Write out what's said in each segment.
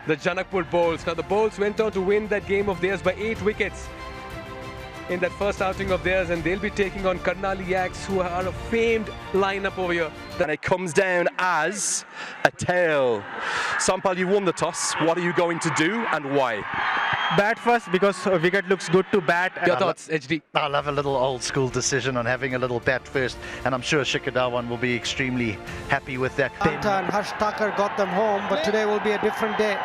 the Janakpur Bowls. Now the Bowls went on to win that game of theirs by 8 wickets in that first outing of theirs, and they'll be taking on Karnali Yaks, who are a famed lineup over here. And it comes down as a tail. Sampal, you won the toss. What are you going to do and why? Bat first because wicket looks good to bat. Your thoughts, HD? I love a little old school decision on having a little bat first, and I'm sure Shikhar Dhawan will be extremely happy with that. And Harsh Thakur got them home, but today will be a different day.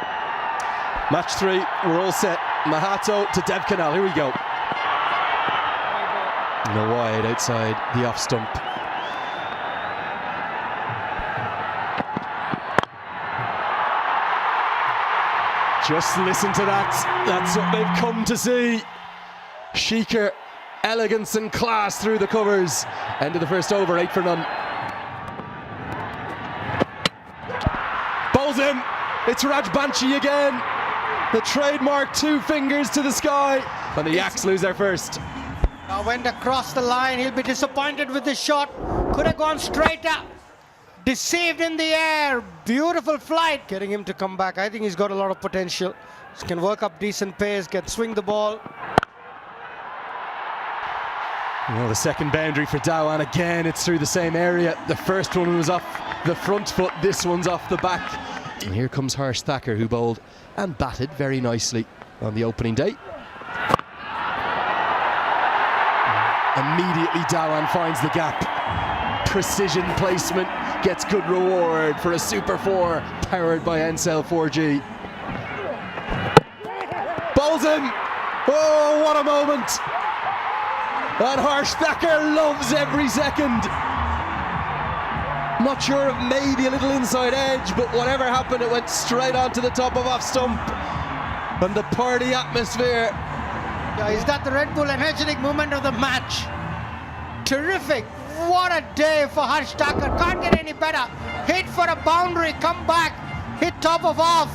Match 3, we're all set. Mahato to Dev Canal, here we go. And a wide outside the off stump. Just listen to that. That's what they've come to see. Shikhar, elegance and class through the covers. End of the first over, 8 for none. Bowls him. It's Raj Banshi again. The trademark 2 fingers to the sky. And the Yaks lose their first. Now went across the line. He'll be disappointed with the shot. Could have gone straight up. Deceived in the air. Beautiful flight. Getting him to come back. I think he's got a lot of potential. He can work up decent pace, can swing the ball. Well, the second boundary for Dhawan again. It's through the same area. The first one was off the front foot. This one's off the back. And here comes Harsh Thakur, who bowled and batted very nicely on the opening day. Immediately Dhawan finds the gap. Precision placement gets good reward for a Super 4 powered by Ncell 4G. Bowls him! Oh, what a moment! And Harsh Thakur loves every second. Not sure if maybe a little inside edge, but whatever happened, it went straight onto the top of off stump. And the party atmosphere. Yeah, is that the Red Bull energetic moment of the match? Terrific. What a day for Harsh Thakur. Can't get any better. Hit for a boundary, come back, hit top of off.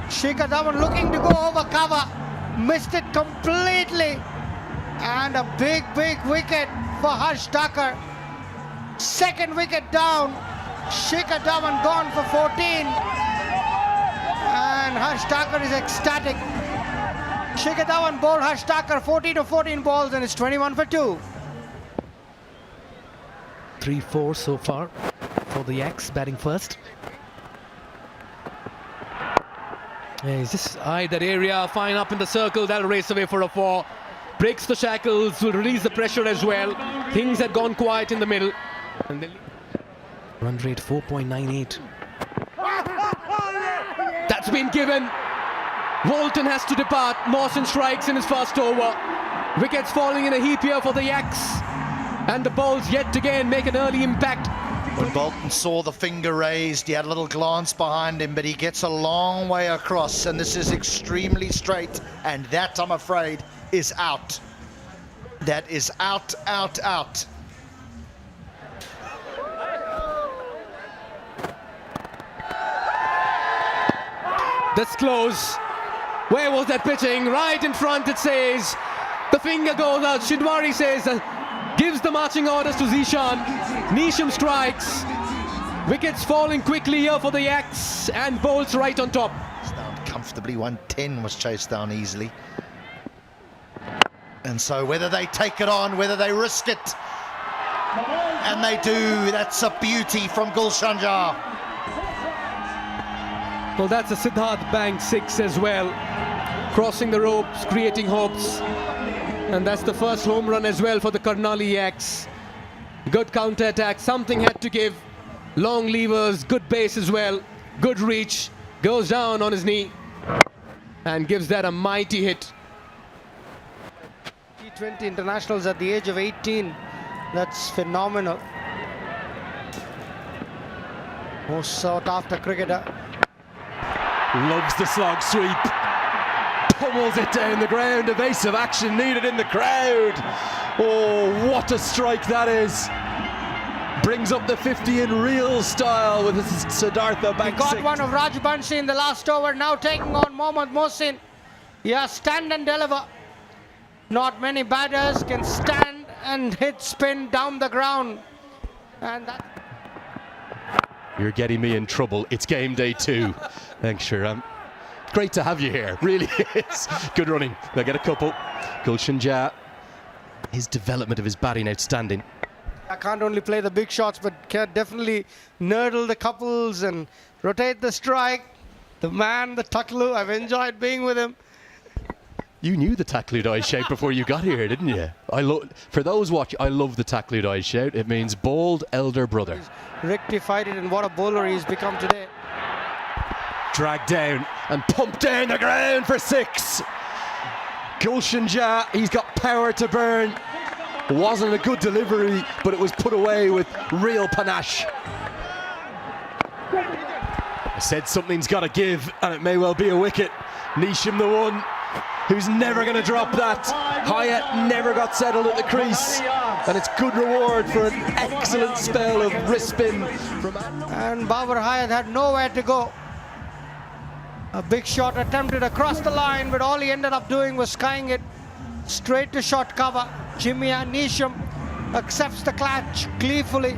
Shikhar Dhawan looking to go over cover. Missed it completely. And a big wicket for Harsh Thakur. Second wicket down. Shikhar Dhawan gone for 14. And Harsh Thakur is ecstatic. Shikhar Dhawan bowled Harsh Thakur 14 to 14 balls and it's 21 for 2. 3-4 so far for the Yaks batting first. Yeah, he's just eyed that area, fine up in the circle, that'll race away for a 4. Breaks the shackles, will release the pressure as well. Things had gone quiet in the middle. And then run rate 4.98. That's been given. Walton has to depart. Mawson strikes in his first over. Wickets falling in a heap here for the Yaks. And the Bowls yet again make an early impact. When Bolton saw the finger raised, he had a little glance behind him, but he gets a long way across, and this is extremely straight, and that, I'm afraid, is out. That is out. That's close. Where was that pitching? Right in front, it says. The finger goes out. Shidwari says, gives the marching orders to Zishan. Neesham strikes. Wickets falling quickly here for the Yaks, and Bowls right on top. It's down comfortably. 110 was chased down easily. And so whether they take it on, whether they risk it, and they do, that's a beauty from Gulshan Jah. Well, that's a Siddharth Bank 6 as well. Crossing the ropes, creating hopes. And that's the first home run as well for the Karnali Yaks. Good counter-attack, something had to give. Long levers, good base as well. Good reach, goes down on his knee. And gives that a mighty hit. T20 internationals at the age of 18. That's phenomenal. Most sought after cricketer. Loves the slog sweep. Pummels it down the ground. Evasive action needed in the crowd. Oh, what a strike that is. Brings up the 50 in real style with his Siddhartha Bank. He got one of Raj Banshi in the last over. Now taking on Mohammad Mohsin. Yeah, stand and deliver. Not many batters can stand and hit spin down the ground. And that... You're getting me in trouble. It's game day 2. Thanks, Sharam. great to have you here, really is. Good running. They'll get a couple. Gulshan Jha, his development of his batting outstanding. I can't only play the big shots, but can definitely nurdle the couples and rotate the strike. The man, the Taklu, I've enjoyed being with him. You knew the Takludai shout before you got here, didn't you? For those watching, I love the Takludai shout. It means bald elder brother. He's rectified it, and what a bowler he's become today. Dragged down and pumped down the ground for 6. Gulshan Jha, he's got power to burn. Wasn't a good delivery, but it was put away with real panache. I said something's got to give, and it may well be a wicket. Nisham, the one who's never going to drop that. Hyatt never got settled at the crease, and it's good reward for an excellent spell of wrist spin from. And Babar Hyatt had nowhere to go. A big shot attempted across the line, but all he ended up doing was skying it straight to short cover. Jimmy Nisham accepts the clutch gleefully.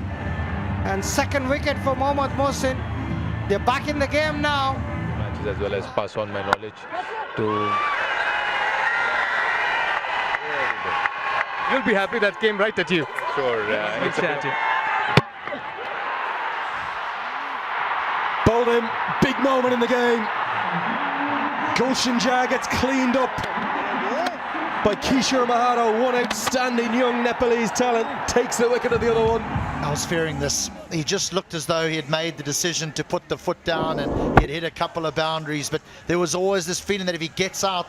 And second wicket for Mohammad Mohsin. They're back in the game now. Matches as well as pass on my knowledge to. You'll be happy that came right at you. Sure, it's at you. Bowled him, big moment in the game. Gulshan Jha gets cleaned up by Kishore Mahato, one outstanding young Nepalese talent, takes the wicket of the other one. I was fearing this. He just looked as though he had made the decision to put the foot down, and he'd hit a couple of boundaries, but there was always this feeling that if he gets out,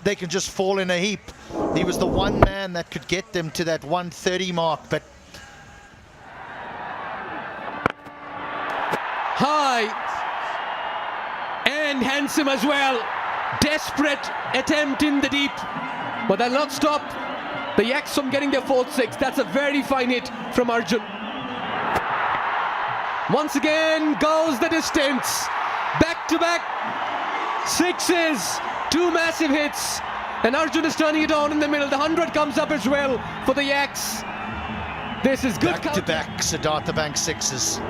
they can just fall in a heap. He was the one man that could get them to that 130 mark, but High and handsome as well. Desperate attempt in the deep, but they'll not stop the Yaks from getting their 4th 6. That's a very fine hit from Arjun. Once again goes the distance. Back-to-back 6s, 2 massive hits, and Arjun is turning it on in the middle. The 100 comes up as well for the Yaks. This is good. back-to-back Siddhartha Bank 6s.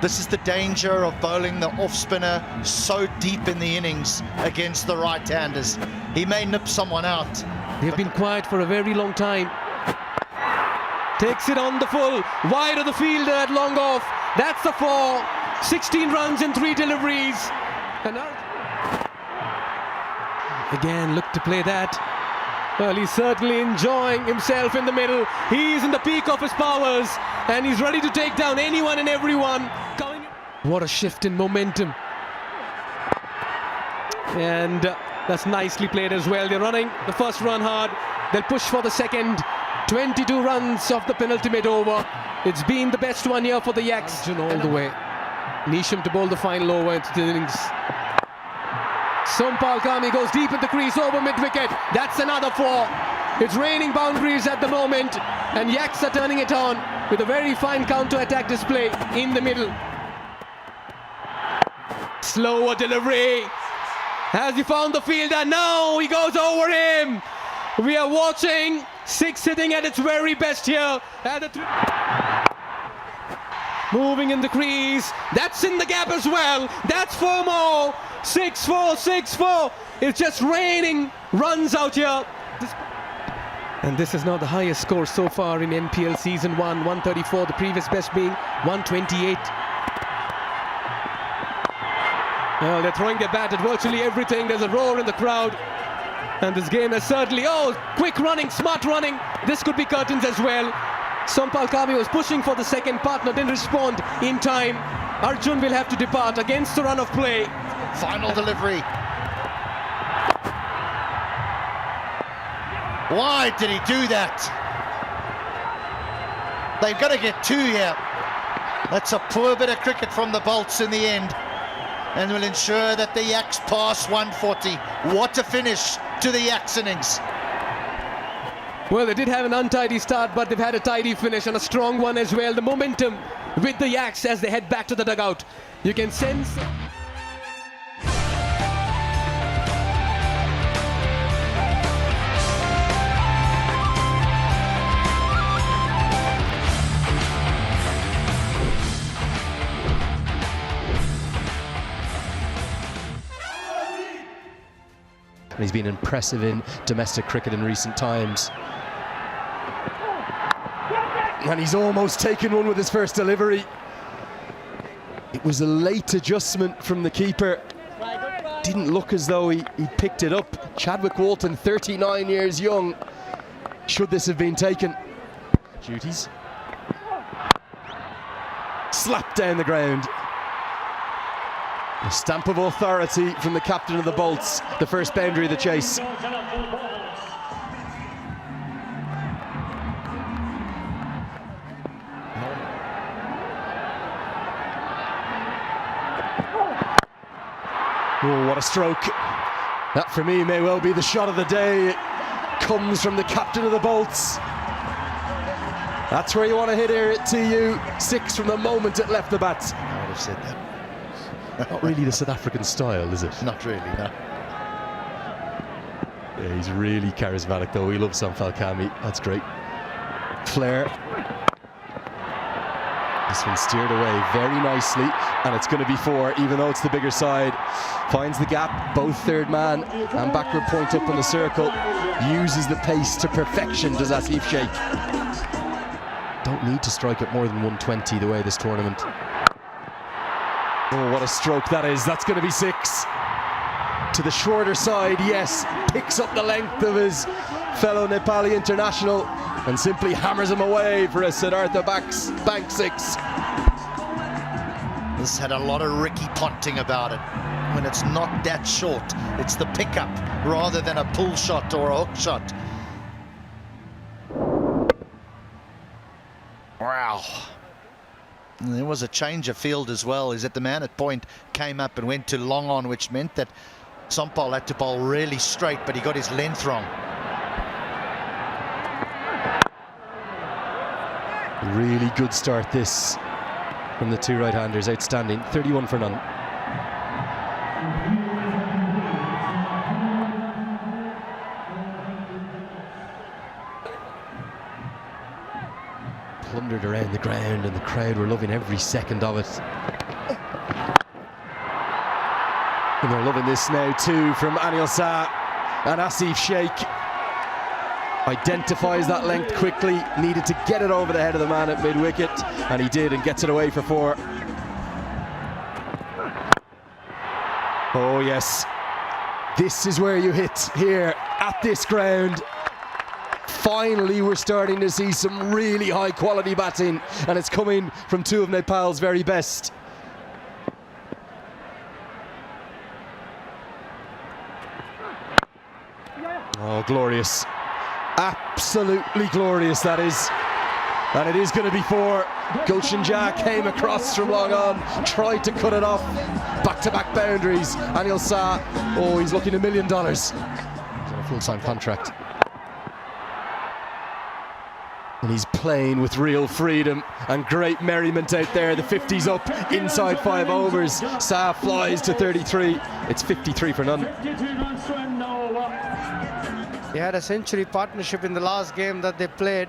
This is the danger of bowling the off-spinner so deep in the innings against the right-handers. He may nip someone out. They've been quiet for a very long time. Takes it on the full, wide of the fielder at long off. That's the 4. 16 runs in 3 deliveries. And again, look to play that. Well, he's certainly enjoying himself in the middle. He's in the peak of his powers, and he's ready to take down anyone and everyone. What a shift in momentum. And that's nicely played as well. They're running the first run hard. They'll push for the second. 22 runs of the penultimate over. It's been the best one here for the Yaks. All the way. Nisham to bowl the final over into the innings. Sompal Kami goes deep in the crease over mid-wicket. That's another 4. It's raining boundaries at the moment, and Yaks are turning it on with a very fine counter-attack display in the middle. Slower delivery. Has he found the fielder? No, he goes over him. We are watching 6 hitting at its very best here. Moving in the crease. That's in the gap as well. That's 4 more. 6-4, 6-4. It's just raining runs out here. And this is now the highest score so far in NPL Season 1. 134, the previous best being 128. Well, they're throwing their bat at virtually everything. There's a roar in the crowd. And this game has certainly... Oh, quick running, smart running. This could be curtains as well. Sompal Kami was pushing for the second partner, didn't respond in time. Arjun will have to depart against the run of play. Final delivery. Why did he do that? They've got to get 2 here. That's a poor bit of cricket from the Bolts in the end, and will ensure that the Yaks pass 140. What a finish to the Yaks innings. Well, they did have an untidy start, but they've had a tidy finish and a strong one as well. The momentum with the Yaks as they head back to the dugout. You can sense... and he's been impressive in domestic cricket in recent times. And he's almost taken one with his first delivery. It was a late adjustment from the keeper. Didn't look as though he picked it up. Chadwick Walton, 39 years young. Should this have been taken? Duties. Slapped down the ground. A stamp of authority from the captain of the Bolts, the first boundary of the chase. Oh, what a stroke. That for me may well be the shot of the day. It comes from the captain of the Bolts. That's where you want to hit here at TU. 6 from the moment it left the bat. I would have said that. Not really the South African style, is it? Not really, no. Yeah, he's really charismatic though. We love Sam Falcami. That's great. Flair. This one steered away very nicely, and it's going to be 4, even though it's the bigger side. Finds the gap, both third man and backward point up in the circle. Uses the pace to perfection, does Asif Sheikh. Don't need to strike at more than 120 the way this tournament. Oh, what a stroke that is. That's going to be 6. To the shorter side, yes. Picks up the length of his fellow Nepali international and simply hammers him away for a Siddhartha Bank 6. This had a lot of Ricky Ponting about it. When it's not that short, it's the pickup rather than a pull shot or a hook shot. Wow. And there was a change of field as well. Is that the man at point came up and went to long on, which meant that Sampal had to bowl really straight, but he got his length wrong. Really good start this from the two right-handers. Outstanding. 31 for none. Plundered around the ground and the crowd were loving every second of it. And they're loving this now too from Anil Shah and Asif Sheikh. Identifies that length quickly, needed to get it over the head of the man at mid-wicket, and he did, and gets it away for 4. Oh yes, this is where you hit here at this ground. Finally we're starting to see some really high quality batting, and it's coming from 2 of Nepal's very best. Oh, glorious. Absolutely glorious, that is. And it is going to be 4. Gulshan Jah came across from long on, tried to cut it off. Back-to-back boundaries. Anil Shah, oh, he's looking $1 million. He's on a full-time contract. And he's playing with real freedom and great merriment out there. The 50's up, inside 5 overs. Shah flies to 33. It's 53 for none. They had a century partnership in the last game that they played.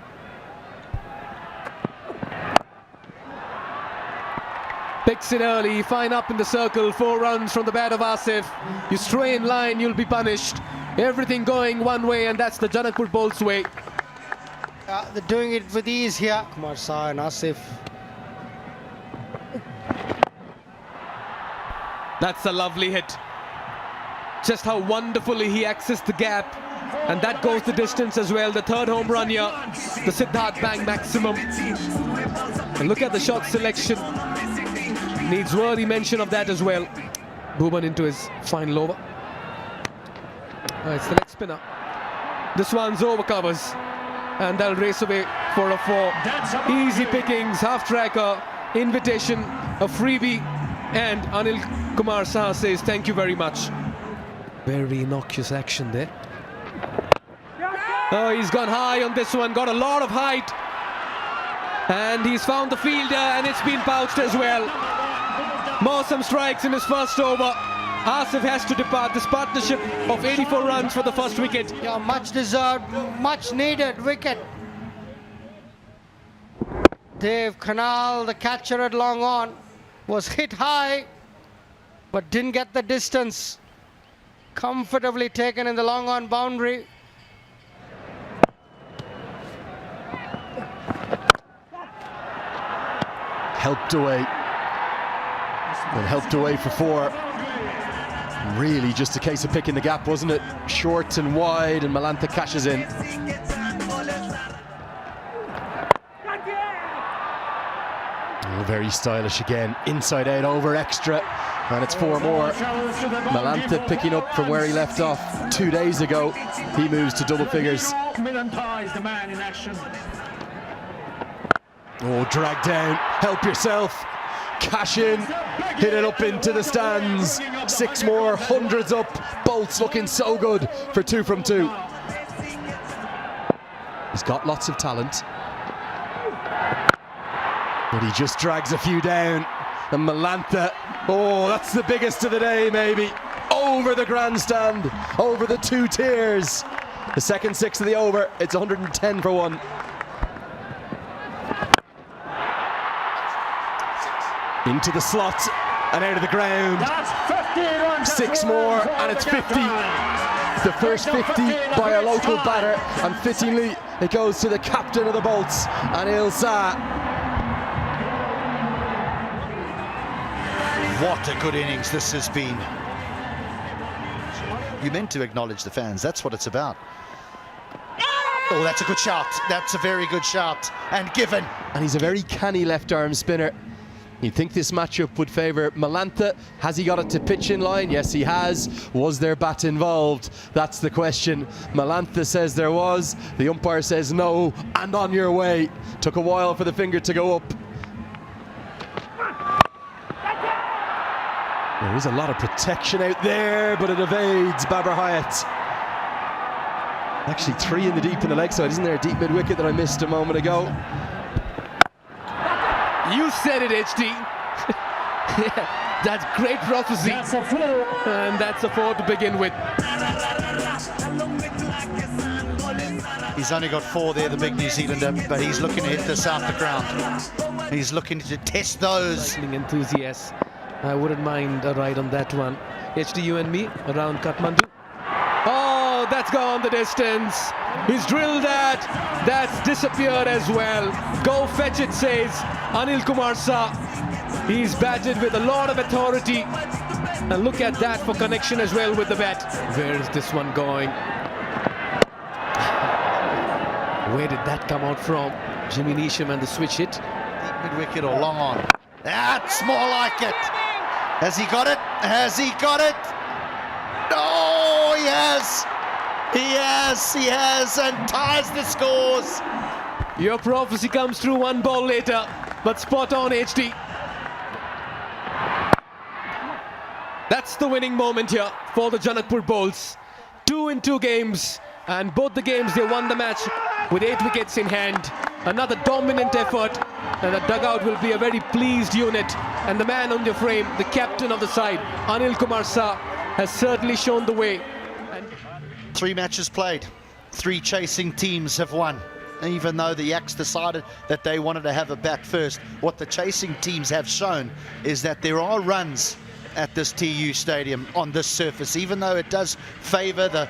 Picks it early, fine up in the circle, 4 runs from the bat of Asif. You stray in line, you'll be punished. Everything going one way, and that's the Janakpur Bolts way. They're doing it with ease here. Kumar Shah and Asif. That's a lovely hit. Just how wonderfully he accessed the gap. And that goes the distance as well. The 3rd home run here, the Siddharth Bank maximum. And look at the shot selection. Needs worthy mention of that as well. Bhuban into his final over. It's the leg spinner. This one's over covers. And they'll race away for a 4. Easy pickings, half tracker, invitation, a freebie. And Anil Kumar Shah says thank you very much. Very innocuous action there. Oh, he's gone high on this one, got a lot of height. And he's found the fielder, and it's been pouched as well. Mawsum strikes in his first over. Asif has to depart. This partnership of 84 runs for the first wicket. Yeah, much deserved, much needed wicket. Dave Karnali, the catcher at long on, was hit high, but didn't get the distance. Comfortably taken in the long on boundary. Helped away. And helped away for 4. Really just a case of picking the gap, wasn't it? Short and wide, and Malantha cashes in. Oh, very stylish again. Inside out over extra. And it's 4 more. Malantha picking up from where he left off 2 days ago. He moves to double figures. Oh, drag down. Help yourself. Cash in. Hit it up into the stands. 6 more. Hundreds up. Bolts looking so good for 2 from 2. He's got lots of talent. But he just drags a few down. And Malantha, oh, that's the biggest of the day, maybe. Over the grandstand, over the 2 tiers. The second 6 of the over, it's 110 for 1. Into the slot and out of the ground. 6 more and it's 50. The first 50 by a local batter, and fittingly it goes to the captain of the Bolts, Anil Shah. What a good innings this has been. You meant to acknowledge the fans. That's what it's about. Oh, that's a good shot. That's a very good shot. And given. And he's a very canny left-arm spinner. You'd think this matchup would favour Malantha. Has he got it to pitch in line? Yes, he has. Was there bat involved? That's the question. Malantha says there was. The umpire says no. And on your way. Took a while for the finger to go up. There is a lot of protection out there, but it evades Babar Hayat. Actually 3 in the deep in the leg side. Isn't there a deep mid-wicket that I missed a moment ago? You said it, HD. Yeah, that's great prophecy. And that's a 4 to begin with. He's only got 4 there, the big New Zealander, but he's looking to hit this out the ground. He's looking to test those. Enthusiasts. I wouldn't mind a ride on that one. HD, you and me around Kathmandu. Oh, that's gone the distance. He's drilled that. That's disappeared as well. Go fetch it, says Anil Kumar Shah. He's batted with a lot of authority. And look at that for connection as well with the bat. Where is this one going? Where did that come out from? Jimmy Neesham and the switch hit. Deep mid-wicket or long on. That's more like it. Has he got it? Has he got it? Oh, he has. He has, and ties the scores. Your prophecy comes through 1 ball later, but spot on, HD. That's the winning moment here for the Janakpur Bolts. 2 in 2 games, and both the games they won the match with 8 wickets in hand. Another dominant effort, and the dugout will be a very pleased unit. And the man on the frame, the captain of the side, Anil Kumar Shah, has certainly shown the way. 3 matches played, 3 chasing teams have won. Even though the Yaks decided that they wanted to have a bat first, what the chasing teams have shown is that there are runs at this TU stadium on this surface, even though it does favour the